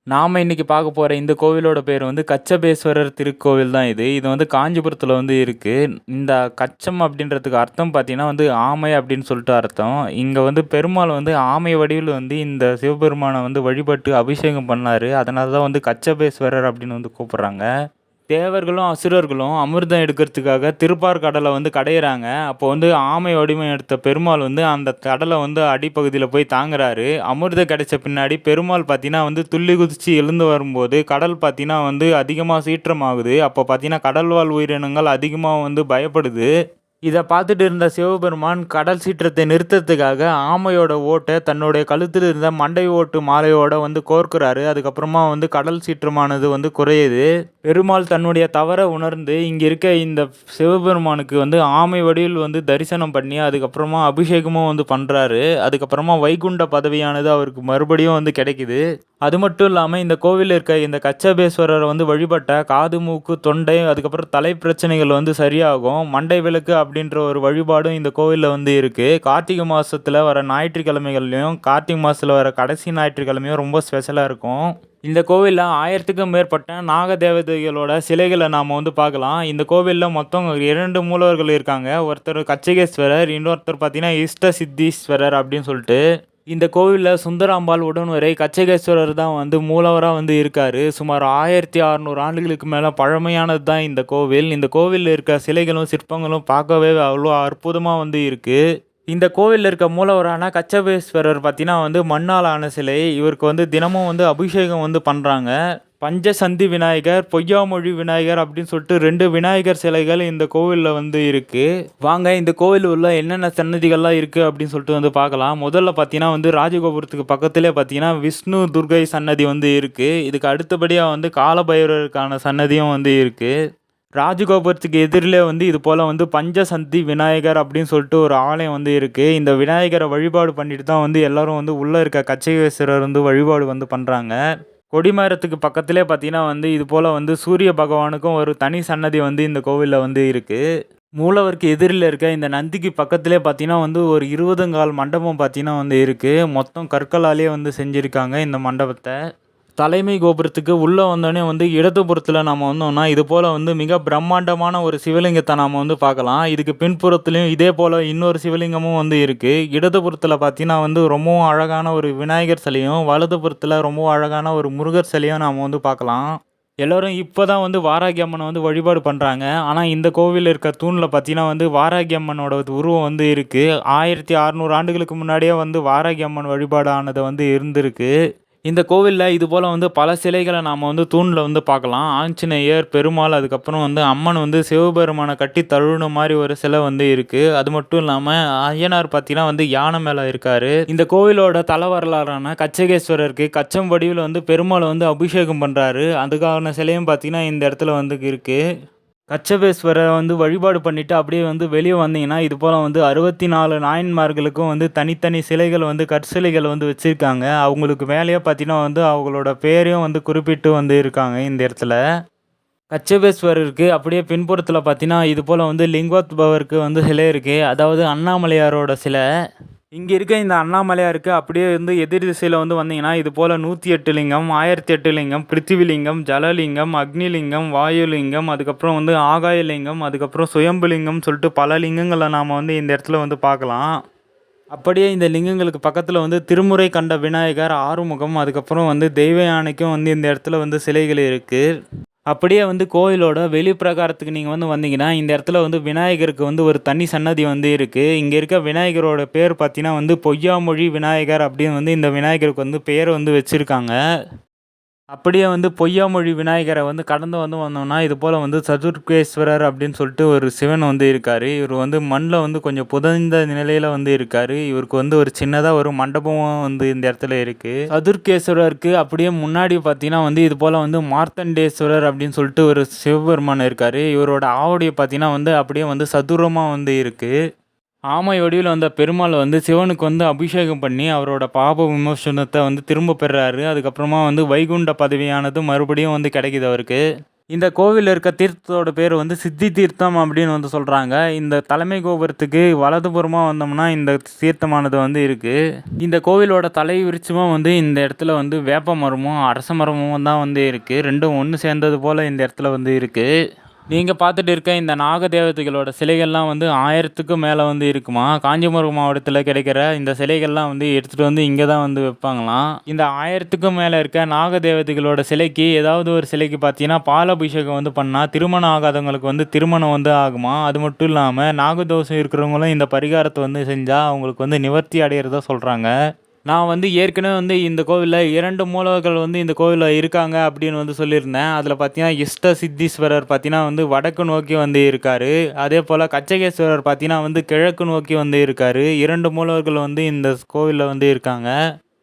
நாம இன்னைக்கு பார்க்க போற இந்த கோவிலோட பேர் வந்து கச்சபேஸ்வரர் திருக்கோவில் தான் இது. இது வந்து காஞ்சிபுரத்துல வந்து இருக்கு. இந்த கச்சம் அப்படின்றதுக்கு அர்த்தம் பார்த்தீங்கன்னா வந்து ஆமை அப்படின்னு சொல்லிட்டு அர்த்தம். இங்க வந்து பெருமாள் வந்து ஆமை வடிவில வந்து இந்த சிவபெருமான வந்து வழிபட்டு அபிஷேகம் பண்ணாரு. அதனால தான் வந்து கச்சபேஸ்வரர் அப்படின்னு வந்து கூப்பிடுறாங்க. தேவர்களும், அசுரர்களும் அமிர்தம் எடுக்கிறதுக்காக திருப்பாற்கடலை வந்து கடையிறாங்க. அப்போ வந்து ஆமை வடிவம் எடுத்த பெருமாள் வந்து அந்த கடலை வந்து அடிப்பகுதியில போய் தாங்குறாரு. அமிர்தம் கிடைச்ச பின்னாடி பெருமாள் பார்த்தீங்கன்னா வந்து துள்ளி குதிச்சு எழுந்து வரும்போது கடல் பார்த்தீங்கன்னா வந்து அதிகமா சீற்றமாகுது. அப்போ பார்த்தீங்கன்னா கடல்வாழ் உயிரினங்கள் அதிகமா வந்து பயப்படுது. இத பார்த்துட்டு இருந்த சிவபெருமான் கடல் சீற்றத்தை நிறுத்தறதுக்காக ஆமையோட ஓட்ட தன்னுடைய கழுத்துல இருந்த மண்டை ஓட்டு மாலையோட வந்து கோர்க்கிறாரு. அதுக்கப்புறமா வந்து கடல் சீற்றமானது வந்து குறையுது. பெருமாள் தன்னுடைய தவற உணர்ந்து இங்க இருக்க இந்த சிவபெருமானுக்கு வந்து ஆமை வடிவில் வந்து தரிசனம் பண்ணி அதுக்கப்புறமா அபிஷேகமும் வந்து பண்றாரு. அதுக்கப்புறமா வைகுண்ட பதவியானது அவருக்கு மறுபடியும் வந்து கிடைக்குது. அது மட்டும் இல்லாம இந்த கோவில்ல இருக்க இந்த கச்சபேஸ்வரரை வந்து வழிபட்டா காது, மூக்கு, தொண்டை அதுக்கப்புறம் தலை பிரச்சனைகள் வந்து சரியாகும். மண்டை விலக்கு அப்படின்ற ஒரு வழிபாடும் இந்த கோவில்ல வந்து இருக்கு. கார்த்திகை மாசத்துல வர ஞாயிற்றுக்கிழமைகள்லயும், கார்த்திகை மாசத்துல வர கடைசி ஞாயிற்றுக்கிழமையும் ரொம்ப ஸ்பெஷலா இருக்கும். இந்த கோவில்ல 1000க்கும் மேற்பட்ட நாக தேவதைகளோட சிலைகள நாம வந்து பார்க்கலாம். இந்த கோவில்ல மொத்தம் 2 மூலவர்கள் இருக்காங்க. ஒருத்தர் கச்சகேஸ்வரர், இன்னொருத்தர் பார்த்தீங்கன்னா இஷ்ட சித்தீஸ்வரர் அப்படின்னு சொல்லிட்டு. இந்த கோவில்ல சுந்தராம்பாள் உடனுறை கச்சகேஸ்வரர் தான் வந்து மூலவரா வந்து இருக்காரு. சுமார் 1600 ஆண்டுகளுக்கு மேல பழமையானது தான் இந்த கோவில். இந்த கோவில்ல இருக்க சிலைகளும், சிற்பங்களும் பார்க்கவே அவ்வளோ அற்புதமா வந்து இருக்கு. இந்த கோவில்ல இருக்க மூலவரான கச்சபேஸ்வரர் பார்த்தீங்கன்னா வந்து மண்ணால் ஆன சிலை. இவருக்கு வந்து தினமும் வந்து அபிஷேகம் வந்து பண்றாங்க. பஞ்சசந்தி விநாயகர், பொய்யாமொழி விநாயகர் அப்படின்னு சொல்லிட்டு 2 விநாயகர் சிலைகள் இந்த கோவில்ல வந்து இருக்கு. வாங்க இந்த கோவில் உள்ள என்னென்ன சன்னதிகள்லாம் இருக்கு அப்படின்னு சொல்லிட்டு வந்து பார்க்கலாம். முதல்ல பார்த்தீங்கன்னா வந்து ராஜகோபுரத்துக்கு பக்கத்திலே பார்த்தீங்கன்னா விஷ்ணு, துர்கை சன்னதி வந்து இருக்கு. இதுக்கு அடுத்தபடியா வந்து காலபைரவருக்கான சன்னதியும் வந்து இருக்கு. ராஜகோபுரத்துக்கு எதிரிலே வந்து இது போல வந்து பஞ்சசந்தி விநாயகர் அப்படின்னு சொல்லிட்டு ஒரு ஆலயம் வந்து இருக்கு. இந்த விநாயகரை வழிபாடு பண்ணிட்டு தான் வந்து எல்லாரும் வந்து உள்ள இருக்க கச்சகேஸ்வரர் வந்து வழிபாடு வந்து பண்றாங்க. கொடிமரத்துக்கு பக்கத்திலே பார்த்தீங்கன்னா வந்து இது போல வந்து சூரிய பகவானுக்கும் ஒரு தனி சன்னதி வந்து இந்த கோவில்ல வந்து இருக்கு. மூலவருக்கு எதிரில இருக்க இந்த நந்திக்கு பக்கத்திலே பார்த்தீங்கன்னா வந்து ஒரு 20 மண்டபம் பார்த்தீங்கன்னா வந்து இருக்கு. மொத்தம் கற்களாலேயே வந்து செஞ்சிருக்காங்க இந்த மண்டபத்த. தலைமை கோபுரத்துக்கு உள்ள வந்தோனே வந்து இடதுபுறத்துல நாம வந்தோம்னா, இது போல வந்து மிக பிரம்மாண்டமான ஒரு சிவலிங்கத்த நாம வந்து பார்க்கலாம். இதுக்கு பின்புறத்திலயும் இதே போல இன்னொரு சிவலிங்கமும் வந்து இருக்கு. இடதுபுறத்துல பார்த்தீங்கன்னா வந்து ரொம்பவும் அழகான ஒரு விநாயகர் சிலையும், வலதுபுறத்துல ரொம்பவும் அழகான ஒரு முருகர் சிலையும் நாம வந்து பார்க்கலாம். எல்லாரும் இப்பதான் வந்து வாராகி அம்மன வந்து வழிபாடு பண்றாங்க. ஆனா இந்த கோவில்ல இருக்க தூண்ல பார்த்தீங்கன்னா வந்து வாராகி அம்மனோட உருவம் வந்து இருக்கு. 1600 ஆண்டுகளுக்கு முன்னாடியே வந்து வாராகி அம்மன் வழிபாடு ஆனது வந்து இருந்திருக்கு. இந்த கோவில்ல இது போல வந்து பல சிலைகள நாம வந்து தூண்ல வந்து பார்க்கலாம். ஆஞ்சநேயர், பெருமாள் அதுக்கப்புறம் வந்து அம்மன் வந்து சிவபெருமான கட்டி தழுவுன மாரி ஒரு சிலை வந்து இருக்கு. அது மட்டும் இல்லாம ஐயனார் பார்த்தீங்கன்னா வந்து யானை மேல இருக்காரு. இந்த கோவிலோட தல வரலாறான கச்சகேஸ்வரருக்கு கச்சம் வடிவில வந்து பெருமாள் வந்து அபிஷேகம் பண்றாரு. அதுக்கான சிலையும் பார்த்தீங்கன்னா இந்த இடத்துல வந்து இருக்கு. கச்சபேஸ்வரரை வந்து வழிபாடு பண்ணிட்டு அப்படியே வந்து வெளியே வந்தீங்கன்னா, இது போல வந்து 64 நாயன்மார்களுக்கும் வந்து தனித்தனி சிலைகள் வந்து கற்சிலைகள் வந்து வச்சிருக்காங்க. அவங்களுக்கு மேலேயே பார்த்தீங்கன்னா வந்து அவங்களோட பேரையும் வந்து குறிப்பிட்டு வந்து இருக்காங்க இந்த இடத்துல. கச்சபேஸ்வரருக்கு அப்படியே பின்புறத்துல பார்த்தீங்கன்னா, இது போல வந்து லிங்கோத்பவருக்கு வந்து சிலை இருக்கு. அதாவது அண்ணாமலையாரோட சிலை. இங்க இருக்க இந்த அண்ணாமலையாருக்கு அப்படியே வந்து எதிர் திசையில வந்து வந்தீங்கன்னா, இது போல 108 லிங்கம், 1008 லிங்கம், பிருத்திவிலிங்கம், ஜலலிங்கம், அக்னிலிங்கம், வாயுலிங்கம், அதுக்கப்புறம் வந்து ஆகாயலிங்கம், அதுக்கப்புறம் சுயம்புலிங்கம் சொல்லிட்டு பல லிங்கங்கள நாம வந்து இந்த இடத்துல வந்து பார்க்கலாம். அப்படியே இந்த லிங்கங்களுக்கு பக்கத்துல வந்து திருமுறை கண்ட விநாயகர், ஆறுமுகம், அதுக்கப்புறம் வந்து தெய்வ யானைக்கும் வந்து இந்த இடத்துல வந்து சிலைகள் இருக்கு. அப்படியே வந்து கோயிலோட வெளி பிரகாரத்துக்கு நீங்க வந்து வந்தீங்கன்னா, இந்த இடத்துல வந்து விநாயகருக்கு வந்து ஒரு தனி சன்னதி வந்து இருக்கு. இங்க இருக்க விநாயகரோட பேர் பார்த்தீங்கன்னா வந்து பொய்யாமொழி விநாயகர் அப்படின்னு வந்து இந்த விநாயகருக்கு வந்து பெயர் வந்து வச்சிருக்காங்க. அப்படியே வந்து பொய்யாமொழி விநாயகரை வந்து கடந்து வந்து வந்தோம்னா, இது போல வந்து சதுர்கேஸ்வரர் அப்படின்னு சொல்லிட்டு ஒரு சிவன் வந்து இருக்காரு. இவர் வந்து மண்ல வந்து கொஞ்சம் புதைந்த நிலையில வந்து இருக்காரு. இவருக்கு வந்து ஒரு சின்னதா ஒரு மண்டபமும் வந்து இந்த இடத்துல இருக்கு. சதுர்கேஸ்வரருக்கு அப்படியே முன்னாடி பார்த்தீங்கன்னா வந்து இது போல வந்து மார்த்தண்டேஸ்வரர் அப்படின்னு சொல்லிட்டு ஒரு சிவபெருமான் இருக்காரு. இவரோட ஆவுடைய பார்த்தீங்கன்னா வந்து அப்படியே வந்து சதுரமா வந்து இருக்கு. ஆமை வடிவில் வந்த பெருமாள் வந்து சிவனுக்கு வந்து அபிஷேகம் பண்ணி அவரோட பாப விமோசனத்தை வந்து திரும்ப பெறுறாரு. அதுக்கப்புறமா வந்து வைகுண்ட பதவியானது மறுபடியும் வந்து கிடைக்குது அவருக்கு. இந்த கோவில்ல இருக்க தீர்த்தத்தோட பேர் வந்து சித்தி தீர்த்தம் அப்படின்னு வந்து சொல்றாங்க. இந்த தலைமை கோபுரத்துக்கு வலதுபுறமா வந்தோம்னா இந்த தீர்த்தமானது வந்து இருக்கு. இந்த கோவிலோட தலை விருட்சமும் வந்து இந்த இடத்துல வந்து வேப்ப மரமும், அரச மரமும் தான் வந்து இருக்கு. 2ம் ஒண்ணு சேர்ந்தது போல இந்த இடத்துல வந்து இருக்கு. நீங்க பார்த்துட்டு இருக்க இந்த நாக தேவதைகளோட சிலைகள்லாம் வந்து 1000க்கும் மேல வந்து இருக்குமா. காஞ்சிபுரம் மாவட்டத்துல கிடைக்கிற இந்த சிலைகள்லாம் வந்து எடுத்துட்டு வந்து இங்க தான் வந்து வைப்பாங்களாம். இந்த 1000க்கும் மேல இருக்க நாக தேவதைகளோட சிலைக்கு ஏதாவது ஒரு சிலைக்கு பார்த்தீங்கன்னா, பாலாபிஷேகம் வந்து பண்ணா திருமணம் ஆகாதவங்களுக்கு வந்து திருமணம் வந்து ஆகுமாம். அது மட்டும் இல்லாம நாகதோஷம் இருக்கிறவங்களும் இந்த பரிகாரத்த வந்து செஞ்சா அவங்களுக்கு வந்து நிவர்த்தி அடையறதா சொல்றாங்க. நான் வந்து ஏற்கனவே வந்து இந்த கோவில்ல 2 மூலவர்கள் வந்து இந்த கோவில்ல இருக்காங்க அப்படின்னு வந்து சொல்லியிருந்தேன். அதில பார்த்தீங்கன்னா, இஷ்ட சித்தீஸ்வரர் பார்த்தீங்கன்னா வந்து வடக்கு நோக்கி வந்து இருக்காரு. அதேபோல கச்சகேஸ்வரர் பார்த்தீங்கன்னா வந்து கிழக்கு நோக்கி வந்து இருக்காரு. 2 மூலவர்கள் வந்து இந்த கோவில்ல வந்து இருக்காங்க.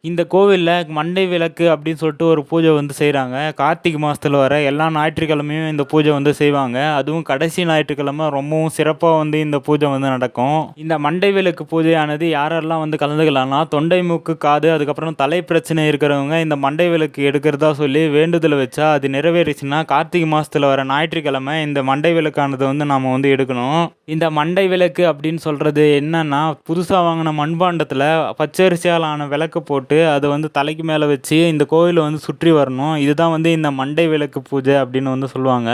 இந்த கோவில்ல மண்டை விளக்கு அப்படின்னு சொல்லிட்டு ஒரு பூஜை வந்து செய்றாங்க. கார்த்திகை மாசத்துல வர எல்லா ஞாயிற்றுக்கிழமையும் இந்த பூஜை வந்து செய்வாங்க. அதுவும் கடைசி ஞாயிற்றுக்கிழமை ரொம்பவும் சிறப்பா வந்து இந்த பூஜை வந்து நடக்கும். இந்த மண்டை விளக்கு பூஜையானது யாரெல்லாம் வந்து கலந்துக்கலாம்னா, தொண்டை, மூக்கு, காது அதுக்கப்புறம் தலை பிரச்சனை இருக்கிறவங்க இந்த மண்டை விளக்கு எடுக்கிறதா சொல்லி வேண்டுதல் வச்சா அது நிறைவேறிச்சுன்னா, கார்த்திகை மாசத்துல வர ஞாயிற்றுக்கிழமை இந்த மண்டை விளக்கானது வந்து நாம வந்து எடுக்கணும். இந்த மண்டை விளக்கு அப்படின்னு சொல்றது என்னன்னா, புதுசா வாங்குன மண்பாண்டத்துல பச்சரிசியால் ஆன விளக்கு போட்டு அத வந்து தலைக்கு மேல வச்சு இந்த கோவில வந்து சுற்றி வரணும். இதுதான் வந்து இந்த மண்டை விளக்கு பூஜை அப்படின்னு வந்து சொல்லுவாங்க.